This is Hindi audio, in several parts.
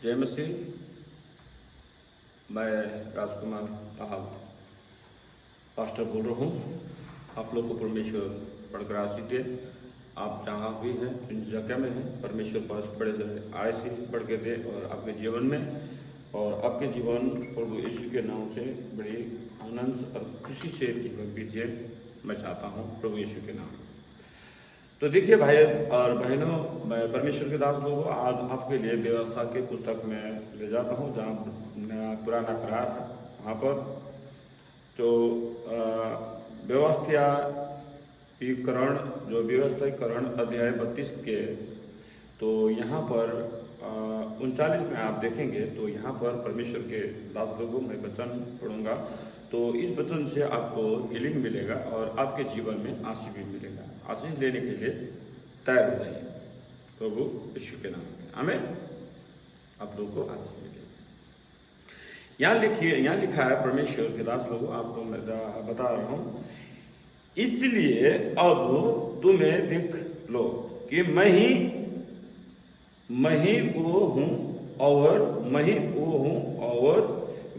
जय मसीह। मैं राजकुमार लाहल पास्टर बोल रहा हूँ। आप लोग को परमेश्वर पढ़कर आशीष दे। आप जहाँ भी हैं, जिन जगह में हैं, परमेश्वर पास बड़े आशीष बढ़ के दे और आपके जीवन में और आपके जीवन प्रभु यीशु के नाम से बड़ी आनंद और खुशी से जीवन बीतिए मैं चाहता हूँ प्रभु यीशु के नाम। तो देखिए भाई और बहनों, मैं परमेश्वर के दास लोगों, आज आपके लिए व्यवस्था के पुस्तक में ले जाता हूँ जहाँ पुराना करार है। वहाँ पर जो व्यवस्थाकरण जो व्यवस्थाकरण अध्याय 32 के, तो यहाँ पर 39 में आप देखेंगे तो यहाँ पर परमेश्वर के दास लोगों में वचन पढ़ूंगा। तो इस वचन से आपको हीलिंग मिलेगा और आपके जीवन में आशीष भी मिलेगा। आशीष लेने के लिए तैयार हो जाइए प्रभु यीशु के नाम में। आमीन। आप लोगों को आशीष मिलेगा। यहाँ लिखा है परमेश्वर के दास लोगों, आपको मैं बता रहा हूँ, इसलिए अब तुम्हें देख लो कि मैं ही वो हूँ और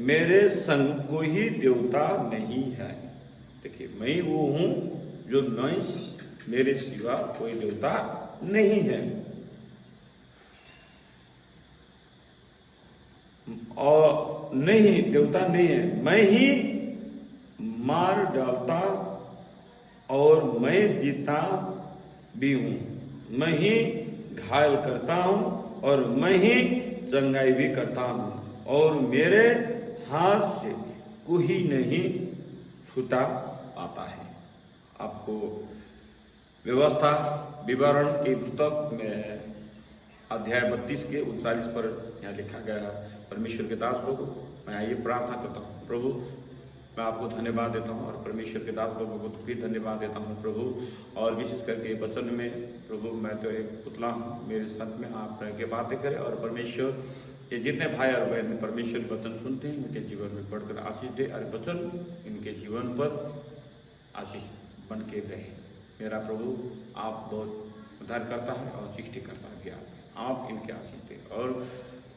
मेरे संग कोई देवता नहीं है। देखिए, मैं ही वो हूँ जो नहीं, मेरे सिवा कोई देवता नहीं है और नहीं देवता नहीं है। मैं ही मार डालता और मैं जीता भी हूँ। मैं ही घायल करता हूँ और मैं ही चंगाई भी करता हूँ और मेरे हाथ से कोई नहीं छूटा पाता है। आपको व्यवस्था विवरण की पुस्तक में अध्याय 32 के 39 पर यहाँ लिखा गया है। परमेश्वर के दास लोगों, मैं ये प्रार्थना करता हूँ प्रभु, मैं आपको धन्यवाद देता हूँ और परमेश्वर के दास लोगों को भी धन्यवाद देता हूँ प्रभु। और विशेष करके वचन में प्रभु, मैं तो एक पुतला हूँ, मेरे साथ में आप रह के बातें करें और परमेश्वर ये जितने भाई और बहन परमेश्वर वचन सुनते हैं इनके जीवन में बढ़कर आशीष दे और वचन इनके जीवन पर आशीष बन के रहे। मेरा प्रभु, आप बहुत उद्धार करता है और सृष्टि करता है। आप इनके आशीष दे और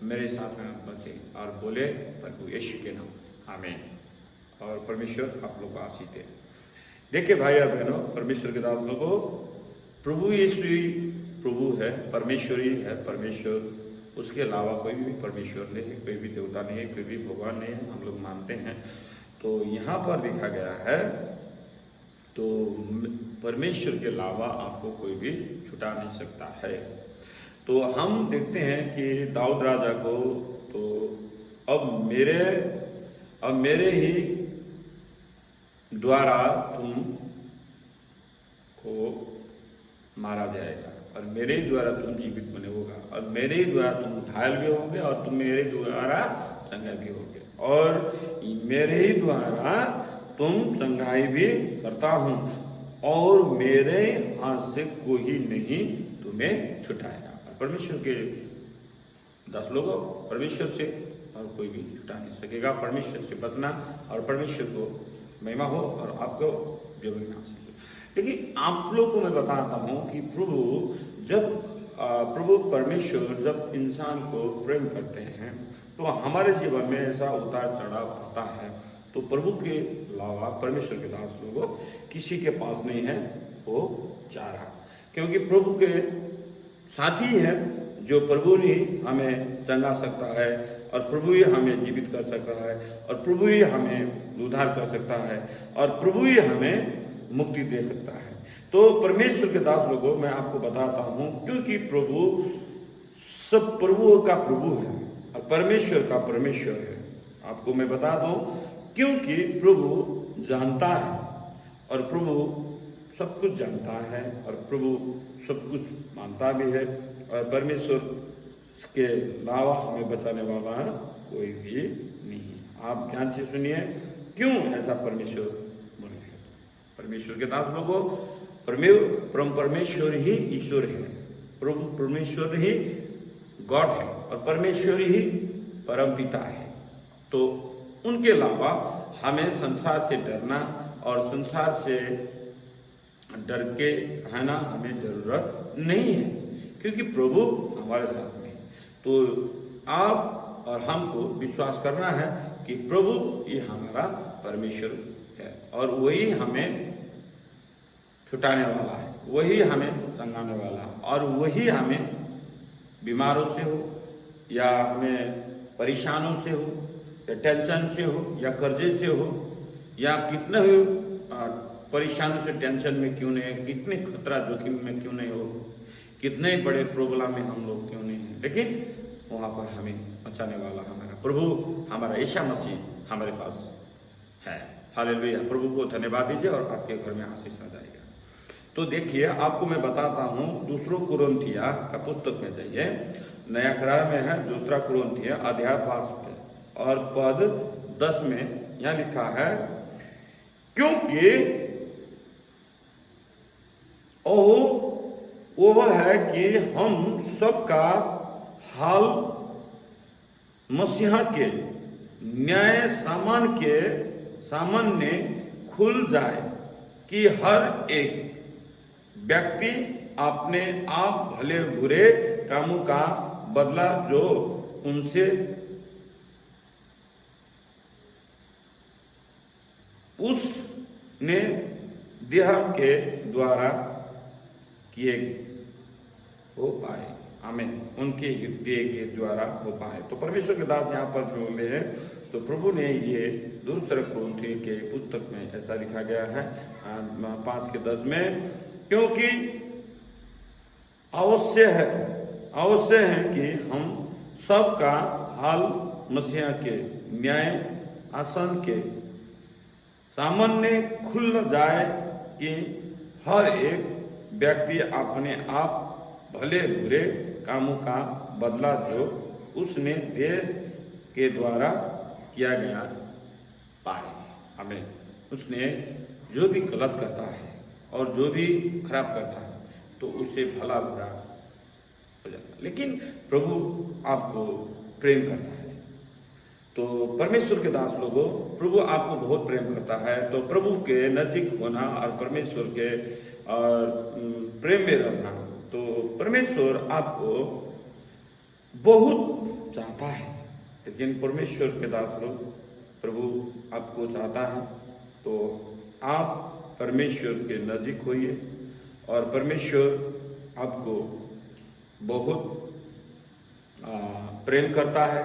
मेरे साथ में बचे और बोले प्रभु यीशु के नाम। आमीन। और परमेश्वर आप लोग को आशीष दे। देखिए भाई और बहनों, परमेश्वर के दास लोगों, प्रभु यीशु प्रभु है, परमेश्वरी है। परमेश्वर, उसके अलावा कोई भी परमेश्वर नहीं है, कोई भी देवता नहीं है, कोई भी भगवान नहीं है, हम लोग मानते हैं। तो यहाँ पर देखा गया है तो परमेश्वर के अलावा आपको कोई भी छुटा नहीं सकता है। तो हम देखते हैं कि दाऊद राजा को तो अब मेरे ही द्वारा तुम को मारा जाएगा और मेरे ही द्वारा तुम जीवित बने होगा और मेरे ही द्वारा तुम घायल भी होगे और तुम मेरे द्वारा चंगाई भी होगे और मेरे ही द्वारा तुम चंगाई भी करता हूँ और मेरे हाथ से कोई नहीं तुम्हें छुटाएगा। परमेश्वर के दास लोगों, परमेश्वर से और कोई भी छुटा नहीं सकेगा। परमेश्वर से बचना और परमेश्वर को महिमा हो और आपको जीवन में हासिल हो। लेकिन आप लोग को मैं बताता हूँ कि प्रभु परमेश्वर जब इंसान को प्रेम करते हैं तो हमारे जीवन में ऐसा उतार चढ़ाव होता है। तो प्रभु के अलावा परमेश्वर के दास लोगों किसी के पास नहीं है वो चारा, क्योंकि प्रभु के साथी है जो प्रभु ही हमें चंगा सकता है और प्रभु ही हमें जीवित कर सकता है और प्रभु ही हमें उद्धार कर सकता है और प्रभु ही हमें मुक्ति दे सकता है। तो परमेश्वर के दास लोगों, मैं आपको बताता हूँ, क्योंकि प्रभु सब प्रभुओं का प्रभु है और परमेश्वर का परमेश्वर है। आपको मैं बता दूं, क्योंकि प्रभु जानता है और प्रभु सब कुछ जानता है और प्रभु सब कुछ मानता भी है और परमेश्वर के अलावा हमें बचाने वाला है कोई भी नहीं। आप ध्यान से सुनिए क्यों ऐसा परमेश्वर बोले। परमेश्वर के दास लोगों, परमेश्वर ही ईश्वर है, प्रभु परमेश्वर ही गॉड है और परमेश्वर ही परम पिता है। तो उनके अलावा हमें संसार से डरना और संसार से डर के रहना हमें जरूरत नहीं है, क्योंकि प्रभु हमारे साथ में। तो आप और हमको विश्वास करना है कि प्रभु ये हमारा परमेश्वर है और वही हमें छुटाने वाला है, वही हमें संगाने वाला है और वही हमें बीमारों से हो या हमें परेशानों से हो या टेंशन से हो या कर्जे से हो या कितने परेशानों से टेंशन में क्यों नहीं है, कितने खतरा जोखिम में क्यों नहीं हो, कितने बड़े प्रॉब्लम में हम लोग क्यों नहीं है, लेकिन वहां पर हमें बचाने वाला हमारा प्रभु, हमारा ईसा मसीह हमारे पास है। हालेलुया। प्रभु को धन्यवाद दीजिए और आपके घर में आशीष आ जाएगा। तो देखिए, आपको मैं बताता हूँ, दूसरा कुरिन्थिया का पुस्तक में जाइए, नया करार में है, दूसरा कुरिन्थिया अध्याय 5 पे और पद 10 में यह लिखा है, क्योंकि वो है कि हम सबका हाल मसीहा के न्याय सामान्य खुल जाए कि हर एक व्यक्ति अपने आप भले बुरे कामों का बदला जो उनसे उसने देह के द्वारा किए हो पाए, आमीन, उनके देह के द्वारा हो पाए। तो परमेश्वर के दास यहाँ पर बोले हैं, तो प्रभु ने ये दूसरे कुरिन्थियों के पुस्तक में ऐसा लिखा गया है 5:10 में, क्योंकि अवश्य है कि हम सबका हाल मसीहा के न्याय आसन के सामान्य खुल जाए कि हर एक व्यक्ति अपने आप भले बुरे कामों का बदला जो उसने देह के द्वारा किया गया पाए, हमें उसने जो भी गलत करता है और जो भी खराब करता है तो उससे भला बुरा हो जाता है। लेकिन प्रभु आपको प्रेम करता है। तो परमेश्वर के दास लोगों, प्रभु आपको बहुत प्रेम करता है। तो प्रभु के नजदीक होना और परमेश्वर के और प्रेम में रहना, तो परमेश्वर आपको बहुत चाहता है। लेकिन परमेश्वर के दास लोग, प्रभु आपको चाहता है तो आप परमेश्वर के नजदीक होइए और परमेश्वर आपको बहुत प्रेम करता है,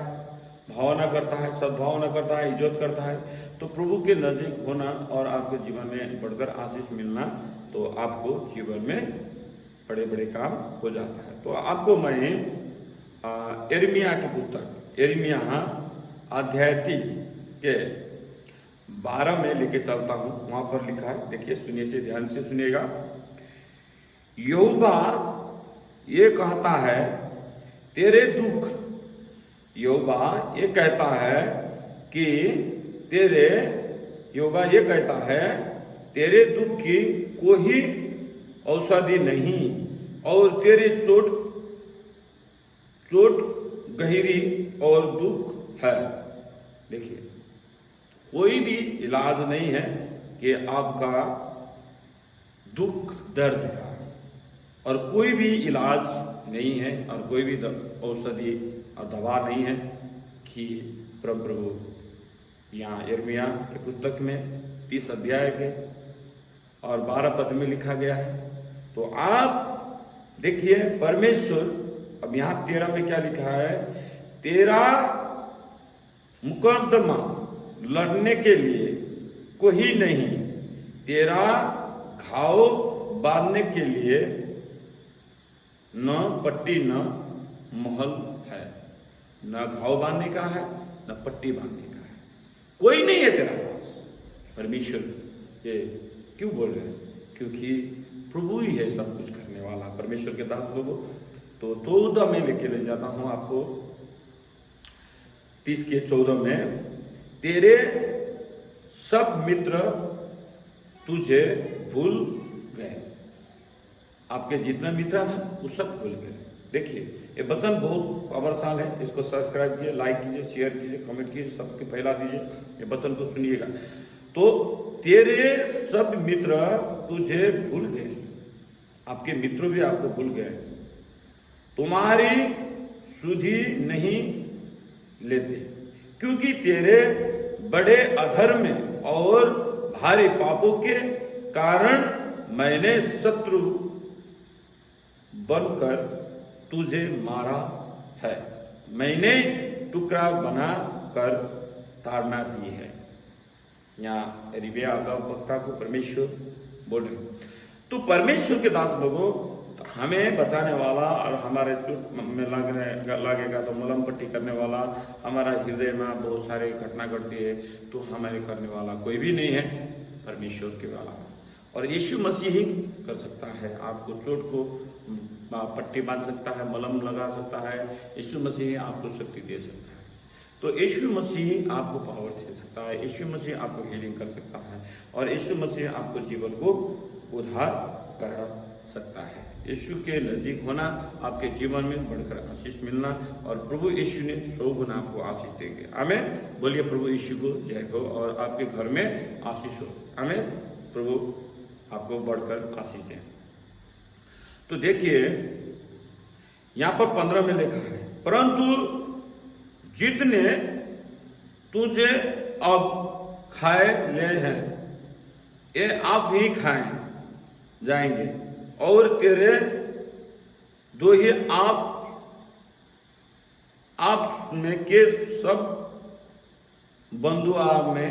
भावना करता है, सद्भावना करता है, इज्जत करता है। तो प्रभु के नजदीक होना और आपके जीवन में बढ़कर आशीष मिलना, तो आपको जीवन में बड़े बड़े काम हो जाता है। तो आपको मैं यिर्मयाह की पुस्तक यिर्मयाह अध्याय 30 के 12 में लेके चलता हूँ। वहां पर लिखा है, देखिए, सुनिए से, ध्यान से सुनिएगा। यहोवा ये कहता है तेरे दुख, यहोवा ये कहता है कि यहोवा ये कहता है तेरे दुख की कोई औषधि नहीं और तेरे चोट गहरी और दुख है। देखिए, कोई भी इलाज नहीं है कि आपका दुख दर्द का, और कोई भी इलाज नहीं है और कोई भी औषधि और दवा नहीं है कि प्रभु यहाँ यिर्मयाह की पुस्तक में 30 अध्याय के और 12 पद में लिखा गया है। तो आप देखिए, परमेश्वर अब यहाँ 13 में क्या लिखा है, तेरा मुकदमा लड़ने के लिए कोई नहीं, तेरा घाव बांधने के लिए न पट्टी न महल है। न घाव बांधने का है, न पट्टी बांधने का है, कोई नहीं है तेरा पास। परमेश्वर ये क्यों बोल रहे हैं? क्योंकि प्रभु ही है सब कुछ करने वाला। परमेश्वर के दास लोगों, तो 14 में लेके ले जाता हूं आपको, 30 के 14 में, तेरे सब मित्र तुझे भूल गए। आपके जितना मित्र था वो सब भूल गए। देखिए, ये वचन बहुत पावरफुल है, इसको सब्सक्राइब कीजिए, लाइक कीजिए, शेयर कीजिए, कमेंट कीजिए, सबके फैला दीजिए, ये वचन को सुनिएगा। तो तेरे सब मित्र तुझे भूल गए, आपके मित्र भी आपको भूल गए, तुम्हारी सुधि नहीं लेते, क्योंकि तेरे बड़े अधर्म और भारी पापों के कारण मैंने शत्रु बनकर तुझे मारा है, मैंने टुकड़ा बना कर ताड़ना दी है। यहाँ रिबिया वक्ता को परमेश्वर बोल रहे। तो परमेश्वर के दास लोगों, हमें बचाने वाला और हमारे चोट में लगेगा तो मलम पट्टी करने वाला, हमारा हृदय में बहुत सारे घटना घटती है तो हमारे करने वाला कोई भी नहीं है, परमेश्वर के वाला। और यीशु मसीह ही कर सकता है, आपको चोट को पट्टी बांध सकता है, मलम लगा सकता है, यीशु मसीह आपको शक्ति दे सकता है। तो यीशु मसीह आपको पावर दे सकता है, यीशु मसीह आपको हीलिंग कर सकता है, और यीशु मसीह आपको जीवन को उद्धार करा सकता है। यीशु के नजदीक होना, आपके जीवन में बढ़कर आशीष मिलना, और प्रभु यीशु ने 100 गुना आपको आशीष देंगे। आमीन। बोलिए प्रभु यीशु को जय हो, और आपके घर में आशीष हो। आमीन। प्रभु आपको बढ़कर आशीष दें। तो देखिए यहाँ पर 15 में लिखा है, परंतु जितने तुझे अब खाए ले हैं ये आप ही खाए जाएंगे, और तेरे दो ही आप में के सब बंधु आप में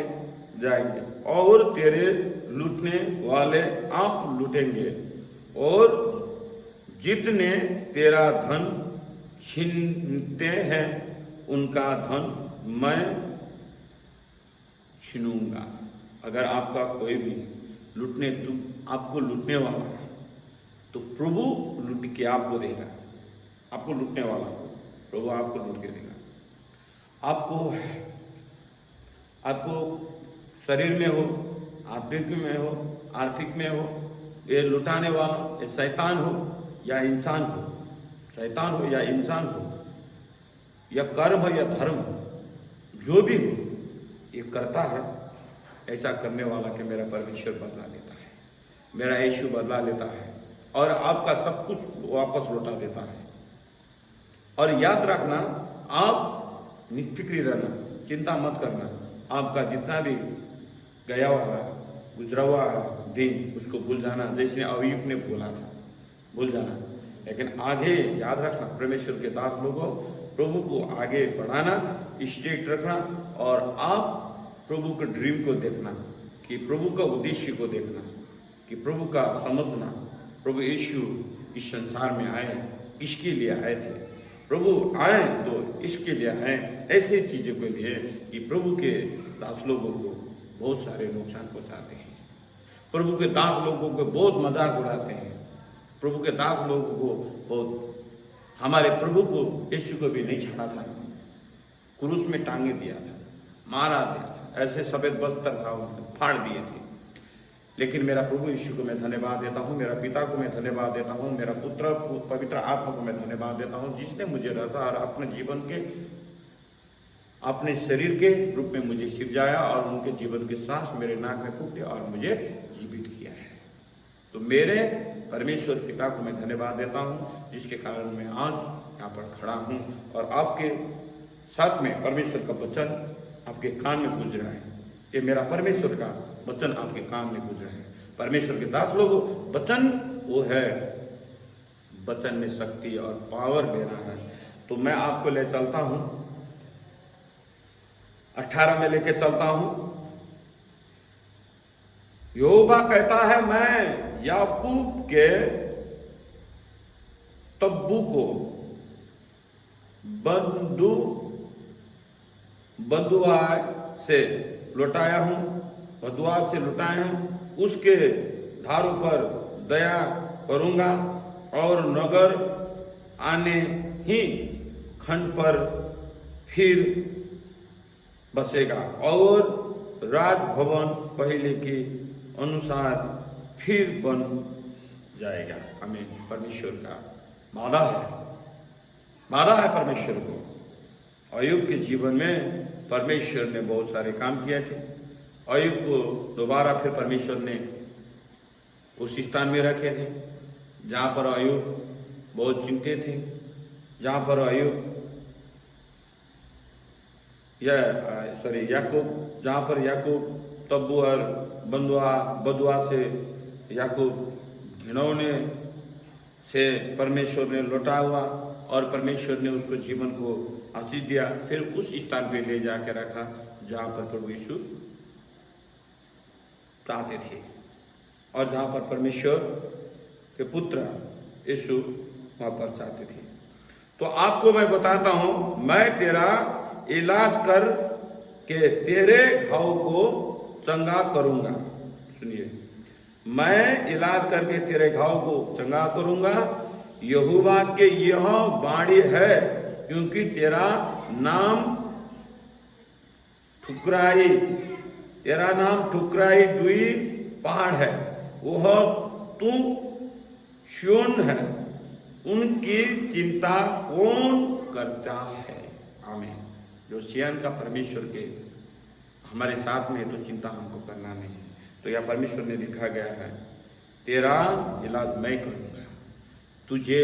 जाएंगे, और तेरे लूटने वाले आप लूटेंगे, और जितने तेरा धन छीनते हैं उनका धन मैं छीनूंगा। अगर आपका कोई भी आपको लूटने वाला है तो प्रभु लूट के आपको देगा। आपको लूटने वाला प्रभु आपको लूट के देगा। आपको शरीर में हो, आत्मिक में हो, आर्थिक में हो, ये लुटाने वाला ये शैतान हो या इंसान हो, शैतान हो या इंसान हो, या कर्म हो या धर्म हो, जो भी हो ये करता है। ऐसा करने वाला के मेरा परमेश्वर बदला लेता है, मेरा यीशु बदला लेता है, और आपका सब कुछ वापस लौटा देता है। और याद रखना, आप निष्फिक्री रहना, चिंता मत करना। आपका जितना भी गया हुआ है, गुजरा हुआ दिन, उसको भूल जाना, जैसे अयूब ने बोला था, भूल जाना। लेकिन आगे याद रखना, परमेश्वर के दास लोगों, प्रभु को आगे बढ़ाना, स्ट्रेट रखना, और आप प्रभु के ड्रीम को देखना, कि प्रभु का उद्देश्य को देखना, कि प्रभु का समझना। प्रभु यीशु इस संसार में आए, इसके लिए आए थे। प्रभु आए तो इसके लिए आए, ऐसे चीजों के लिए कि प्रभु के दास लोगों को बहुत सारे नुकसान पहुंचाते हैं, प्रभु के दास लोगों को बहुत मजाक उड़ाते हैं, प्रभु के दास लोगों को बहुत, हमारे प्रभु को यीशु को भी नहीं छाड़ा था, क्रूस में टांगे दिया था, मारा दिया था, ऐसे सफेद बस्तर था फाड़ दिए थे। लेकिन मेरा प्रभु यीशु को मैं धन्यवाद देता हूँ, मेरा पिता को मैं धन्यवाद देता हूँ, मेरा पुत्र पवित्र आत्मा को मैं धन्यवाद देता हूँ, जिसने मुझे रचा और अपने जीवन के, अपने शरीर के रूप में मुझे सिरजाया, और उनके जीवन के सांस मेरे नाक में फूटे और मुझे जीवित किया है। तो मेरे परमेश्वर पिता को मैं धन्यवाद देता हूँ, जिसके कारण मैं आज यहाँ पर खड़ा हूँ, और आपके साथ में परमेश्वर का वचन आपके कान में गूंज रहा है। ये मेरा परमेश्वर का वचन आपके कान में गूंज रहा है। परमेश्वर के दास लोगों, वचन वो है, वचन में शक्ति और पावर दे रहा है। तो मैं आपको ले चलता हूँ 18 में लेके चलता हूँ। यहोवा कहता है, मैं याकूब के तब्बू को बदुआ से लौटाया हूं, बदुआ से लौटाया हूं, उसके धारों पर दया करूंगा, और नगर आने ही खंड पर फिर बसेगा, और राजभवन पहले के अनुसार फिर बन जाएगा। हमें परमेश्वर का वादा है परमेश्वर को। अय्यूब के जीवन में परमेश्वर ने बहुत सारे काम किए थे। अय्यूब को दोबारा फिर परमेश्वर ने उस स्थान में रखे थे जहाँ पर अय्यूब बहुत चिंतित थे, जहाँ पर अय्यूब याकूब, जहाँ पर याकूब तब्बू और बदुआ से याकूब घिनौने से परमेश्वर ने लौटा हुआ और परमेश्वर ने उसको जीवन को आशीष दिया, फिर उस स्थान पे ले जाके रखा जहाँ पर प्रभु यीशु चाहते थे और जहाँ पर परमेश्वर के पुत्र यीशु वहाँ पर चाहते थे। तो आपको मैं बताता हूँ, मैं तेरा इलाज कर के तेरे घाव को चंगा करूंगा। सुनिए, मैं इलाज करके तेरे घाव को चंगा करूंगा, यहोवा के यह वाणी है, क्योंकि तेरा नाम ठुकराई दुई पहाड़ है, वह तू शून्य है, उनकी चिंता कौन करता है। आमीन। जो सियन का परमेश्वर के हमारे साथ में, तो चिंता हमको करना नहीं है। तो यह परमेश्वर ने लिखा गया है, तेरा इलाज मैं करूंगा, तुझे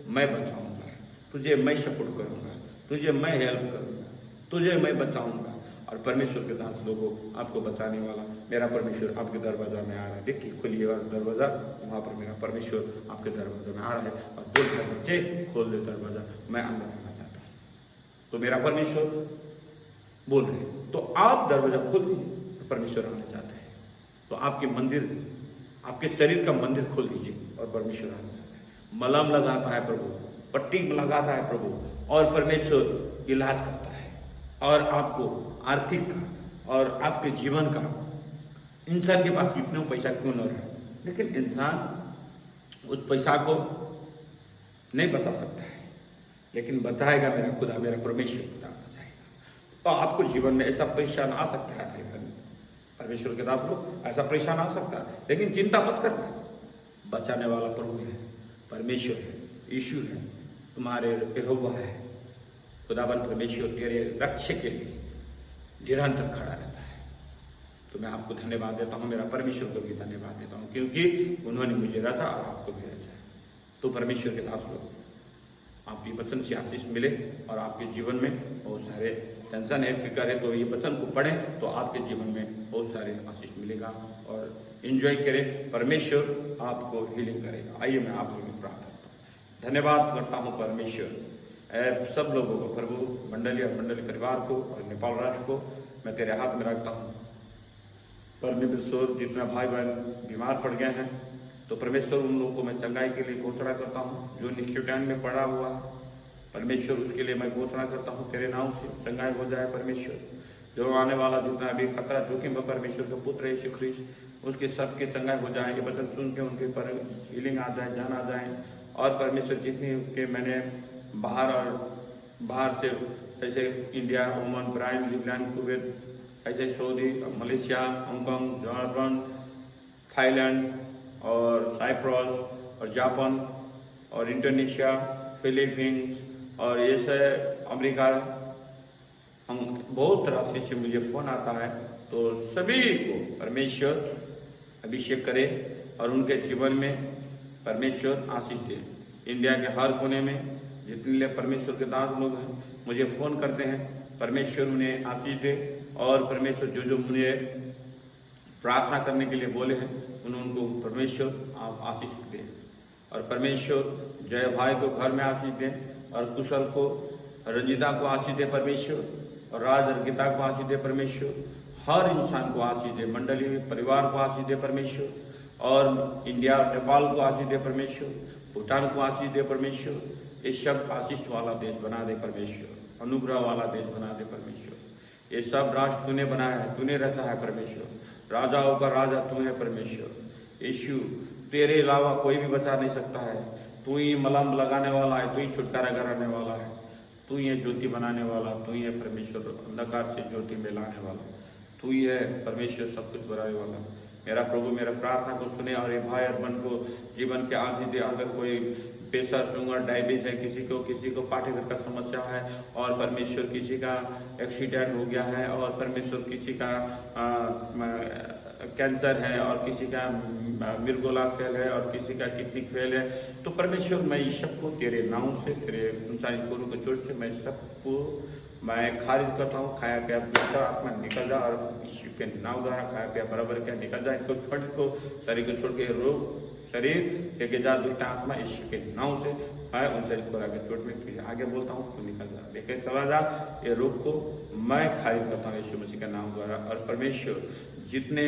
मैं बचाऊंगा, तुझे मैं सपोर्ट करूंगा, तुझे मैं हेल्प करूंगा, तुझे मैं बचाऊंगा। और परमेश्वर के दास लोगों, आपको बचाने वाला मेरा परमेश्वर आपके दरवाजा में आ रहा है। देखिए, खोलिए दरवाजा, वहां पर मेरा परमेश्वर आपके दरवाजा में आ रहा है और बोल रहे बच्चे खोल दे दरवाजा, मैं अंदर आना चाहता हूँ। तो मेरा परमेश्वर बोल रहे, तो आप दरवाजा खोल दीजिए, परमेश्वर आना चाहते हैं। तो आपके मंदिर, आपके शरीर का मंदिर खोल दीजिए और परमेश्वर आना चाहते हैं। मलम लगाता है प्रभु, पट्टी लगाता है प्रभु, और परमेश्वर इलाज करता है। और आपको आर्थिक और आपके जीवन का, इंसान के पास कितना पैसा क्यों न रहे, लेकिन इंसान उस पैसा को नहीं बचा सकता है, लेकिन बताएगा मेरा खुदा, मेरा परमेश्वर खुदा बताएगा। तो आपको जीवन में ऐसा परेशान आ सकता है, परमेश्वर के दास लोग, ऐसा परेशान आ सकता है, लेकिन चिंता मत करना, बचाने वाला प्रभु है, परमेश्वर है, यीशु है, तुम्हारे यहोवा है। खुदावन परमेश्वर तेरे रक्षक के लिए निरंतर खड़ा रहता है। तो मैं आपको धन्यवाद देता हूँ, मेरा परमेश्वर को भी धन्यवाद देता हूँ, क्योंकि उन्होंने मुझे रचा और आपको भी रचा। तो परमेश्वर के दास लोग, आपकी वचन से आशीष मिले और आपके जीवन में बहुत सारे टेंशन है, फिक्र है, तो ये वचन को पढ़ें तो आपके जीवन में बहुत सारे आशीष मिलेगा और एंजॉय करें। परमेश्वर आपको हीलिंग करेगा। आइए मैं आप लोगों को प्रार्थना करता हूँ। धन्यवाद करता हूँ परमेश्वर, सब लोगों को, प्रभु मंडली और मंडली परिवार को और नेपाल राष्ट्र को मैं तेरे हाथ में रखता हूँ। परमेश्वर, जितना भाई बहन बीमार पड़ गए हैं, तो परमेश्वर उन लोगों को मैं चंगाई के लिए घोषणा करता हूँ। जो निश्चितान में पड़ा हुआ परमेश्वर, उसके लिए मैं घोषणा करता हूँ, तेरे नाम से चंगाई हो जाए परमेश्वर। जो आने वाला जितना भी खतरा जोखिम है, परमेश्वर का पुत्र यीशु ख्रीस्त, उसके सबके चंगाई हो जाए। ये वचन सुन के उनके पर हीलिंग आ जाए, जान आ जाए। और परमेश्वर, जितने के मैंने बाहर से, जैसे India, Oman, Bahrain, Lebanon, Kuwait, ऐसे Saudi, Malaysia, Hong Kong, Jordan, Thailand और साइप्रस और जापान और इंडोनेशिया, फिलीपींस और ये सब अमेरिका, हम बहुत तरह से मुझे फ़ोन आता है। तो सभी को परमेश्वर अभिषेक करे और उनके जीवन में परमेश्वर आशीष दे। इंडिया के हर कोने में जितने परमेश्वर के दास लोग हैं, मुझे फ़ोन करते हैं, परमेश्वर उन्हें आशीष दे। और परमेश्वर जो मुझे प्रार्थना करने के लिए बोले हैं, उनको परमेश्वर आप आशीष दें। और परमेश्वर जय भाई को घर में आशीष दें, और कुशल को, रंजिता को आशीष दे परमेश्वर, और राज अर्गिता को आशीष दे परमेश्वर। हर इंसान को आशीष दे, मंडली परिवार को आशीष दे परमेश्वर, और इंडिया और नेपाल को आशीष दे परमेश्वर, भूटान को आशीष दे परमेश्वर। ये सब आशीष वाला देश बना दे परमेश्वर, अनुग्रह वाला देश बना दे परमेश्वर। ये सब राष्ट्र तूने बनाया है, तूने रचा है परमेश्वर। राजाओं का राजा तू है परमेश्वर। यीशु, तेरे अलावा कोई भी बचा नहीं सकता है। तू ही मलम लगाने वाला है, तू ही छुटकारा कराने वाला है, तू ही ज्योति बनाने वाला, तू ही है परमेश्वर, अंधकार से ज्योति में लाने वाला, तू ही है परमेश्वर, सब कुछ बनाने वाला। मेरा प्रभु मेरा प्रार्थना को सुने और ये भाई और बहन को जीवन के आशीष दे। अगर कोई प्रेशर, शुगर, डायबिटीज है, किसी को पाठ्यक्रम का समस्या है, और परमेश्वर किसी का एक्सीडेंट हो गया है, और परमेश्वर किसी का कैंसर है और किसी का मिर्गोला फेल है और किसी का किडनी फेल है, तो परमेश्वर मैं इस सबको तेरे नाम से, तेरे ऊंचाई गुरु के चोट से मैं सबको मैं खारिज करता हूँ। खाया पिया दूसरा आत्मा निकल जा और यीशु के नाम द्वारा खाया पिया बराबर क्या निकल जाए। इनको छोड़ को शरीर को छोड़ के रोग शरीर लेके जा दुष्ट आत्मा यीशु के नाम से मैं उन शरीर को आगे चोट में फिर आगे बोलता हूँ तो निकल जा, लेके चला जा। ये रोग को मैं खारिज करता हूँ यीशु मसीह के नाम द्वारा। और परमेश्वर जितने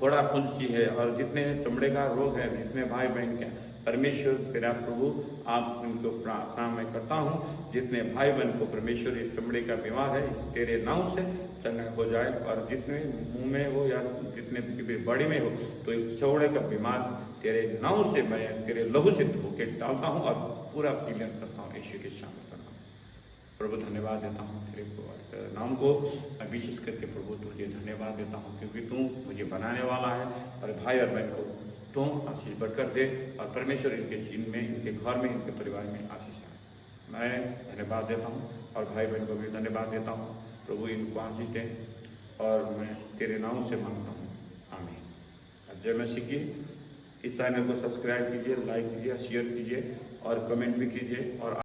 फोड़ा फुंसी है और जितने चमड़े का रोग है, जितने भाई बहन के परमेश्वर तेरा प्रभु आप उनको प्रार्थना मैं करता हूँ। जितने भाई बहन को परमेश्वर इस चमड़े का बीमार है तेरे नाम से चंगा हो जाए। और जितने मुंह में हो या जितने बॉडी में हो तो इस चौड़े का बीमार तेरे नाम से मैं तेरे लहू से धो के डालता हूँ और पूरा क्लियर करता हूँ यीशु के सामने करता हूँ। प्रभु धन्यवाद देता हूँ तेरे नाम को, विशेष करके प्रभु तुझे धन्यवाद देता हूँ क्योंकि तू मुझे बनाने वाला है। और भाई और बहन को तू आशीष बढ़कर दे और परमेश्वर इनके जीवन में, इनके घर में, इनके परिवार में आशीष आए। मैं धन्यवाद देता हूँ और भाई बहन को भी धन्यवाद देता हूँ। प्रभु इनको आशीष दे और मैं तेरे नाम से मांगता हूँ, आमीन। जय मसीह की। इस चैनल को सब्सक्राइब कीजिए, लाइक कीजिए, शेयर कीजिए और कमेंट भी कीजिए। और